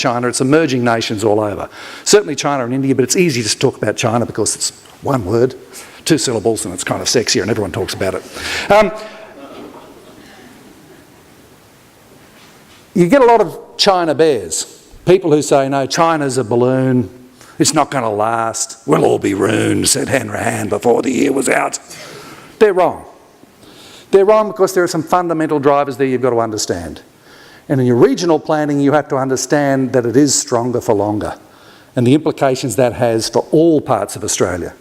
China, it's emerging nations all over. Certainly China and India, but it's easy to talk about China because it's one word, 2 syllables, and it's kind of sexier and everyone talks about it. You get a lot of China bears, people who say, no, China's a balloon, it's not going to last, we'll all be ruined, said Hanrahan before the year was out. They're wrong. They're wrong because there are some fundamental drivers there you've got to understand. And in your regional planning, you have to understand that it is stronger for longer and the implications that has for all parts of Australia.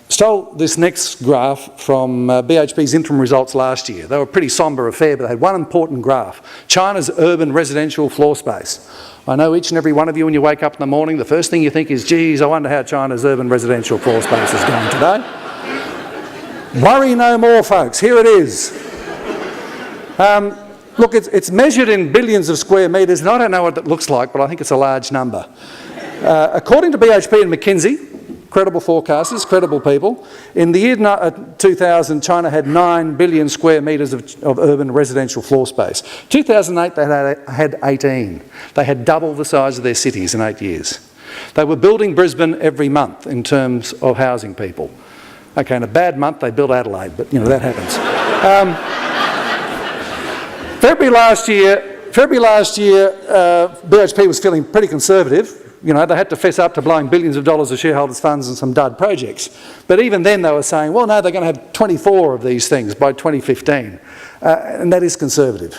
Stole this next graph from BHP's interim results last year. They were a pretty sombre affair, but they had one important graph: China's urban residential floor space. I know each and every one of you, when you wake up in the morning, the first thing you think is, geez, I wonder how China's urban residential floor space is going today. Worry no more, folks. Here it is. Look, it's measured in billions of square metres, and I don't know what it looks like, but I think it's a large number. According to BHP and McKinsey, credible forecasters, credible people, in the year 2000, China had 9 billion square metres of urban residential floor space. 2008, they had 18. They had double the size of their cities in 8 years. They were building Brisbane every month in terms of housing people. Okay, in a bad month, they built Adelaide, but, you know, that happens. February last year, BHP was feeling pretty conservative. You know, they had to fess up to blowing billions of dollars of shareholders' funds on some dud projects. But even then they were saying, well, no, they're going to have 24 of these things by 2015. And that is conservative.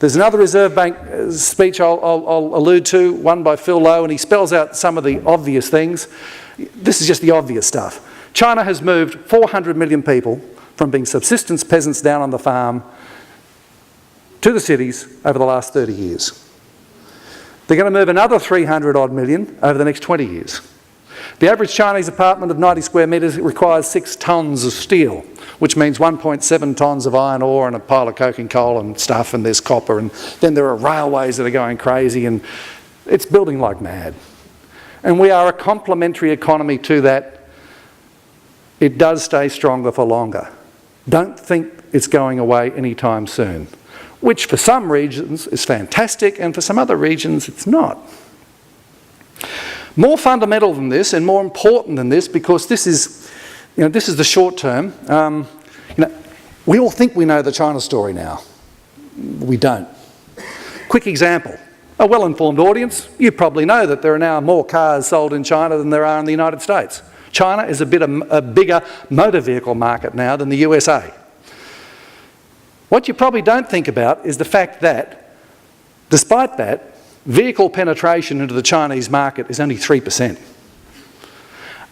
There's another Reserve Bank speech I'll allude to, one by Phil Lowe, and he spells out some of the obvious things. This is just the obvious stuff. China has moved 400 million people from being subsistence peasants down on the farm to the cities over the last 30 years. They're going to move another 300 odd million over the next 20 years. The average Chinese apartment of 90 square metres requires 6 tonnes of steel, which means 1.7 tonnes of iron ore and a pile of coking coal and stuff, and there's copper, and then there are railways that are going crazy, and it's building like mad. And we are a complementary economy to that. It does stay stronger for longer. Don't think it's going away anytime soon, which for some regions is fantastic and for some other regions it's not. More fundamental than this and more important than this, because this is, this is the short term. We all think we know the China story now. We don't. Quick example. A well-informed audience, you probably know that there are now more cars sold in China than there are in the United States. China is a bigger motor vehicle market now than the USA. What you probably don't think about is the fact that, despite that, vehicle penetration into the Chinese market is only 3%.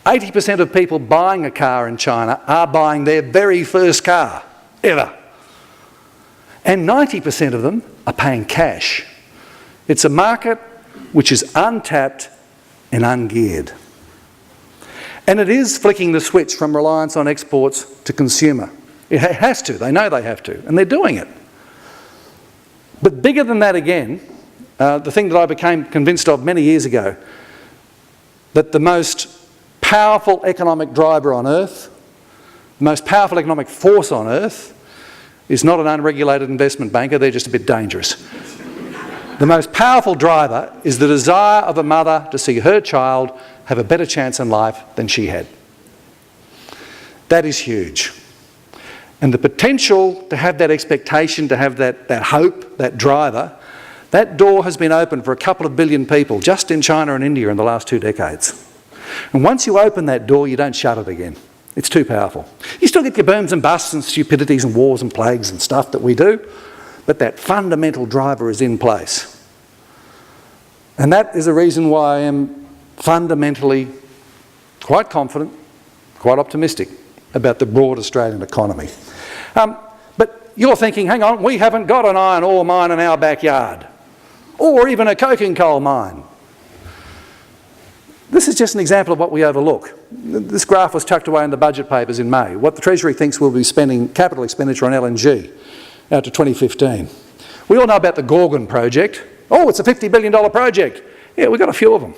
80% of people buying a car in China are buying their very first car, ever. And 90% of them are paying cash. It's a market which is untapped and ungeared. And it is flicking the switch from reliance on exports to consumer. It has to, they know they have to, and they're doing it. But bigger than that again, the thing that I became convinced of many years ago, that the most powerful economic driver on earth, the most powerful economic force on earth, is not an unregulated investment banker, they're just a bit dangerous. The most powerful driver is the desire of a mother to see her child have a better chance in life than she had. That is huge. And the potential to have that expectation, to have that hope, that driver, that door has been opened for a couple of billion people just in China and India in the last 2 decades. And once you open that door, you don't shut it again. It's too powerful. You still get your booms and busts and stupidities and wars and plagues and stuff that we do, but that fundamental driver is in place. And that is a reason why I am fundamentally quite confident, quite optimistic about the broad Australian economy. But you're thinking, hang on, we haven't got an iron ore mine in our backyard, or even a coking coal mine. This is just an example of what we overlook. This graph was tucked away in the budget papers in May. What the Treasury thinks we'll be spending capital expenditure on LNG out to 2015. We all know about the Gorgon project. Oh, it's a $50 billion project. Yeah, we've got a few of them.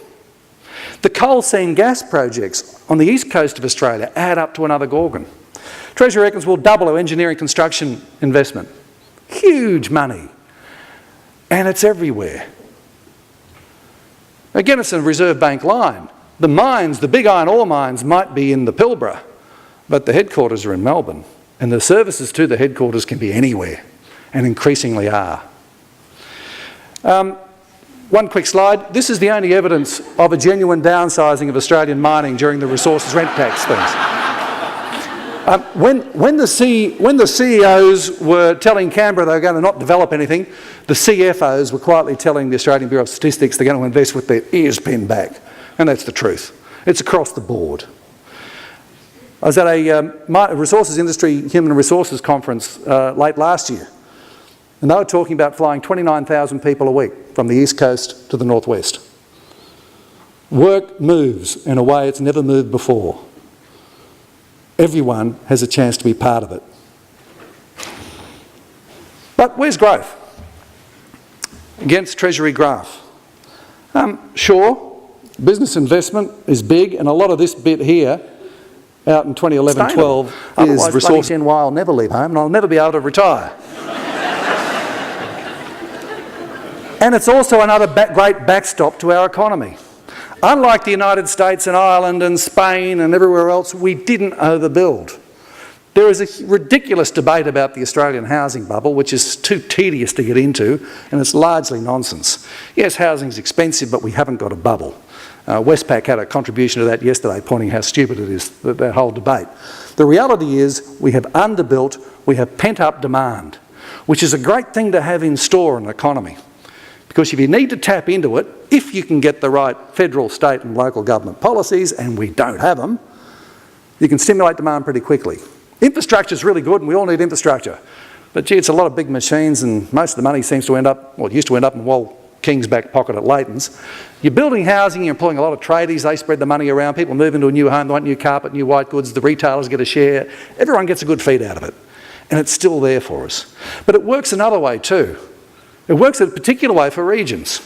The coal seam gas projects on the east coast of Australia add up to another Gorgon. Treasury reckons we'll double our engineering construction investment. Huge money. And it's everywhere. Again, it's a Reserve Bank line. The mines, the big iron ore mines, might be in the Pilbara, but the headquarters are in Melbourne, and the services to the headquarters can be anywhere, and increasingly are. One quick slide. This is the only evidence of a genuine downsizing of Australian mining during the resources rent tax things. When the CEOs were telling Canberra they were going to not develop anything, the CFOs were quietly telling the Australian Bureau of Statistics they're going to invest with their ears pinned back. And that's the truth. It's across the board. I was at a resources industry human resources conference late last year, and they were talking about flying 29,000 people a week from the east coast to the northwest. Work moves in a way it's never moved before. Everyone has a chance to be part of it. But where's growth? Against Treasury graph. Sure, business investment is big, and a lot of this bit here out in 2011-12 is resource in why I'll never leave home and I'll never be able to retire. And it's also another great backstop to our economy. Unlike the United States and Ireland and Spain and everywhere else, we didn't overbuild. There is a ridiculous debate about the Australian housing bubble, which is too tedious to get into, and it's largely nonsense. Yes, housing's expensive, but we haven't got a bubble. Westpac had a contribution to that yesterday, pointing how stupid it is, that whole debate. The reality is we have underbuilt, we have pent-up demand, which is a great thing to have in store in an economy. Because if you need to tap into it, if you can get the right federal, state and local government policies, and we don't have them, you can stimulate demand pretty quickly. Infrastructure is really good, and we all need infrastructure. But gee, it's a lot of big machines, and most of the money seems to end up, well, it used to end up in Wal King's back pocket at Leighton's. You're building housing, you're employing a lot of tradies, they spread the money around, people move into a new home, they want new carpet, new white goods, the retailers get a share, everyone gets a good feed out of it. And it's still there for us. But it works another way too. It works in a particular way for regions.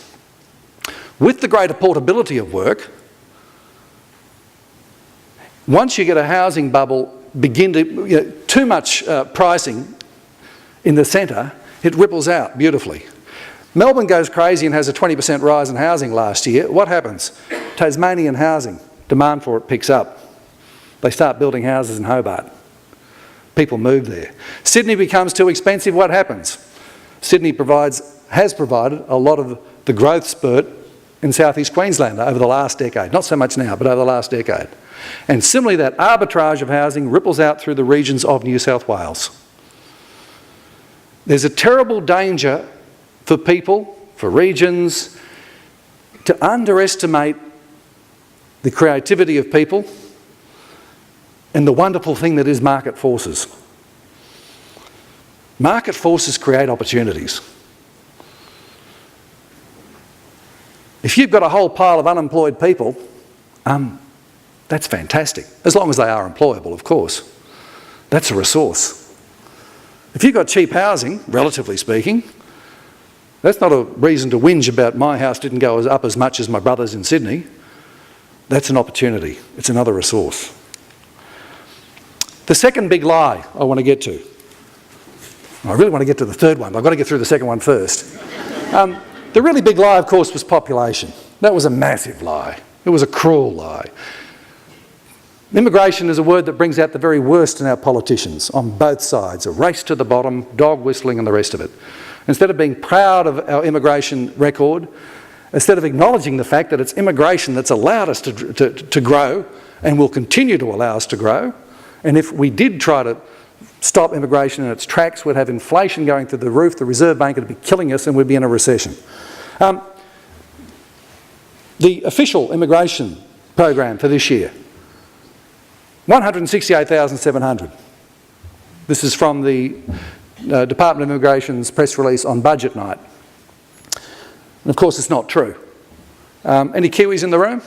With the greater portability of work, once you get a housing bubble begin to, too much pricing in the centre, it ripples out beautifully. Melbourne goes crazy and has a 20% rise in housing last year. What happens? Tasmanian housing, demand for it picks up. They start building houses in Hobart. People move there. Sydney becomes too expensive, what happens? Sydney has provided a lot of the growth spurt in southeast Queensland over the last decade. Not so much now, but over the last decade. And similarly, that arbitrage of housing ripples out through the regions of New South Wales. There's a terrible danger for people, for regions, to underestimate the creativity of people and the wonderful thing that is market forces. Market forces create opportunities. If you've got a whole pile of unemployed people, that's fantastic, as long as they are employable, of course. That's a resource. If you've got cheap housing, relatively speaking, that's not a reason to whinge about my house didn't go up as much as my brother's in Sydney. That's an opportunity. It's another resource. The second big lie I want to get to. I really want to get to the third one, but I've got to get through the second one first. The really big lie, of course, was population. That was a massive lie. It was a cruel lie. Immigration is a word that brings out the very worst in our politicians on both sides, a race to the bottom, dog whistling and the rest of it. Instead of being proud of our immigration record, instead of acknowledging the fact that it's immigration that's allowed us to grow and will continue to allow us to grow, and if we did try to stop immigration in its tracks, we'd have inflation going through the roof, the Reserve Bank would be killing us and we'd be in a recession. The official immigration program for this year, 168,700. This is from the Department of Immigration's press release on budget night. And of course it's not true. Any Kiwis in the room?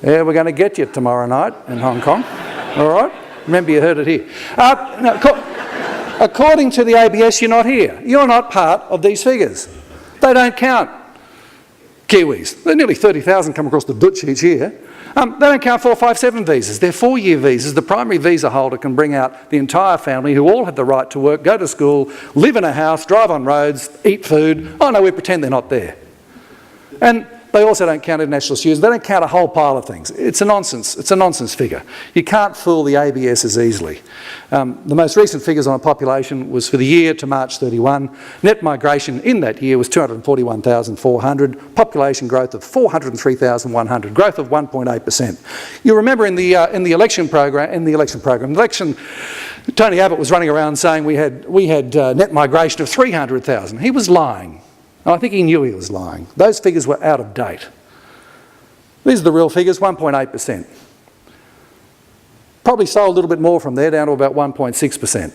Yeah, we're going to get you tomorrow night in Hong Kong. All right? Remember you heard it here. According to the ABS, you're not here. You're not part of these figures. They don't count Kiwis. There are nearly 30,000 come across the Dutch each year. They don't count 457 visas. They're 4-year visas. The primary visa holder can bring out the entire family who all have the right to work, go to school, live in a house, drive on roads, eat food. Oh no, we pretend they're not there. And they also don't count international students. They don't count a whole pile of things. It's a nonsense figure. You can't fool the ABS easily. The most recent figures on a population was for the year to March 31. Net migration in that year was 241,400. Population growth of 403,100. Growth of 1.8%. You remember in the election program, Tony Abbott was running around saying we had net migration of 300,000. He was lying. I think he knew he was lying. Those figures were out of date. These are the real figures, 1.8%. Probably sold a little bit more from there, down to about 1.6%.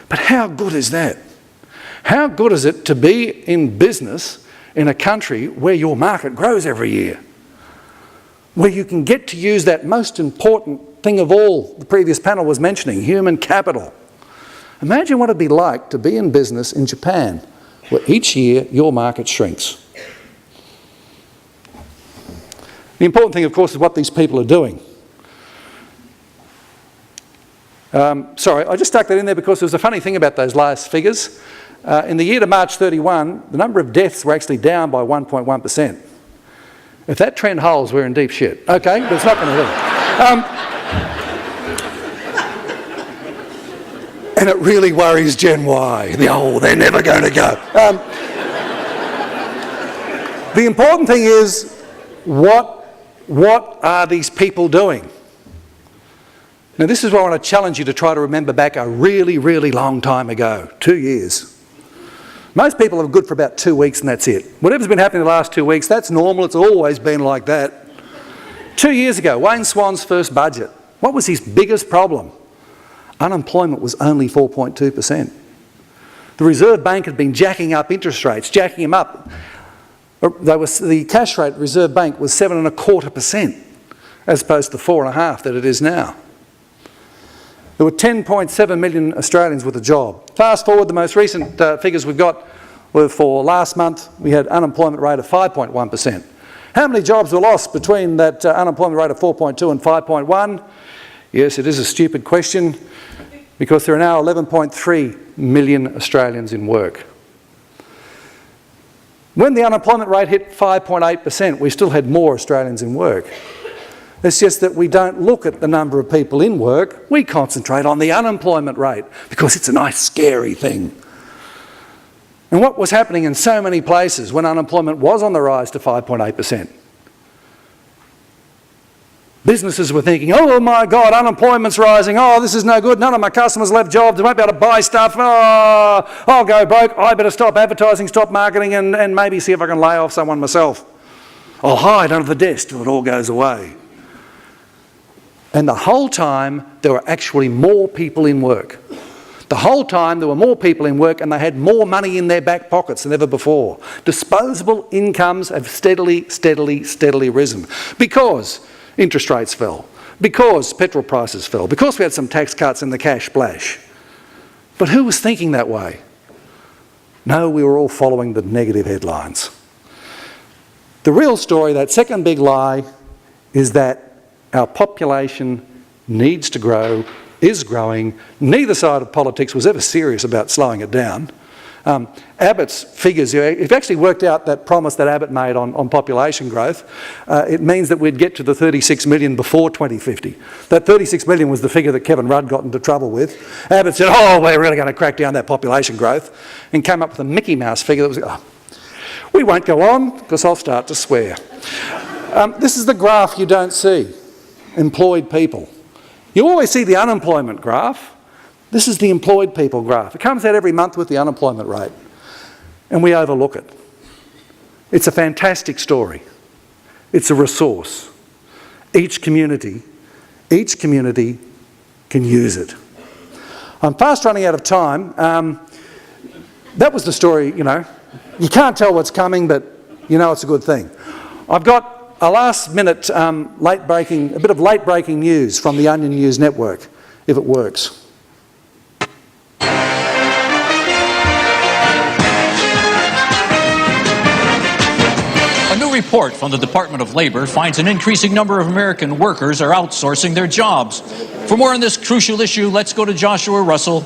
But how good is that? How good is it to be in business in a country where your market grows every year? Where you can get to use that most important thing of all the previous panel was mentioning, human capital. Imagine what it'd be like to be in business in Japan, where each year your market shrinks. The important thing, of course, is what these people are doing. Sorry, I just stuck that in there because there was a funny thing about those last figures. In the year to March 31, the number of deaths were actually down by 1.1%. If that trend holds, we're in deep shit. Okay, but it's not going to do. And it really worries Gen Y. They're never going to go. The important thing is, what are these people doing? Now this is where I want to challenge you to try to remember back a really, really long time ago, 2 years. Most people are good for about 2 weeks and that's it. Whatever's been happening the last 2 weeks, that's normal, it's always been like that. 2 years ago, Wayne Swan's first budget. What was his biggest problem? Unemployment was only 4.2%. The Reserve Bank had been jacking up interest rates, jacking them up. The cash rate at the Reserve Bank was 7.25%, as opposed to the 4.5% that it is now. There were 10.7 million Australians with a job. Fast forward, the most recent figures we've got were for last month. We had unemployment rate of 5.1%. How many jobs were lost between that unemployment rate of 4.2 and 5.1? Yes, it is a stupid question, because there are now 11.3 million Australians in work. When the unemployment rate hit 5.8%, we still had more Australians in work. It's just that we don't look at the number of people in work, we concentrate on the unemployment rate, because it's a nice scary thing. And what was happening in so many places when unemployment was on the rise to 5.8%? Businesses were thinking, oh my God, unemployment's rising, oh this is no good, none of my customers left jobs, they won't be able to buy stuff, oh I'll go broke, I better stop advertising, stop marketing and maybe see if I can lay off someone myself. I'll hide under the desk till it all goes away. And the whole time there were actually more people in work. The whole time there were more people in work and they had more money in their back pockets than ever before. Disposable incomes have steadily risen because interest rates fell, because petrol prices fell, because we had some tax cuts and the cash splash. But who was thinking that way? No, we were all following the negative headlines. The real story, that second big lie, is that our population needs to grow, is growing. Neither side of politics was ever serious about slowing it down. Abbott's figures, if you actually worked out that promise that Abbott made on population growth, it means that we'd get to the 36 million before 2050. That 36 million was the figure that Kevin Rudd got into trouble with. Abbott said, oh, we're really going to crack down that population growth, and came up with a Mickey Mouse figure that was, we won't go on because I'll start to swear. This is the graph you don't see, employed people. You always see the unemployment graph. This is the employed people graph. It comes out every month with the unemployment rate, and we overlook it. It's a fantastic story. It's a resource. Each community can use it. I'm fast running out of time. That was the story, you know. You can't tell what's coming, but you know it's a good thing. I've got a last minute a bit of late breaking news from the Onion News Network, if it works. A new report from the Department of Labor finds an increasing number of American workers are outsourcing their jobs. For more on this crucial issue, let's go to Joshua Russell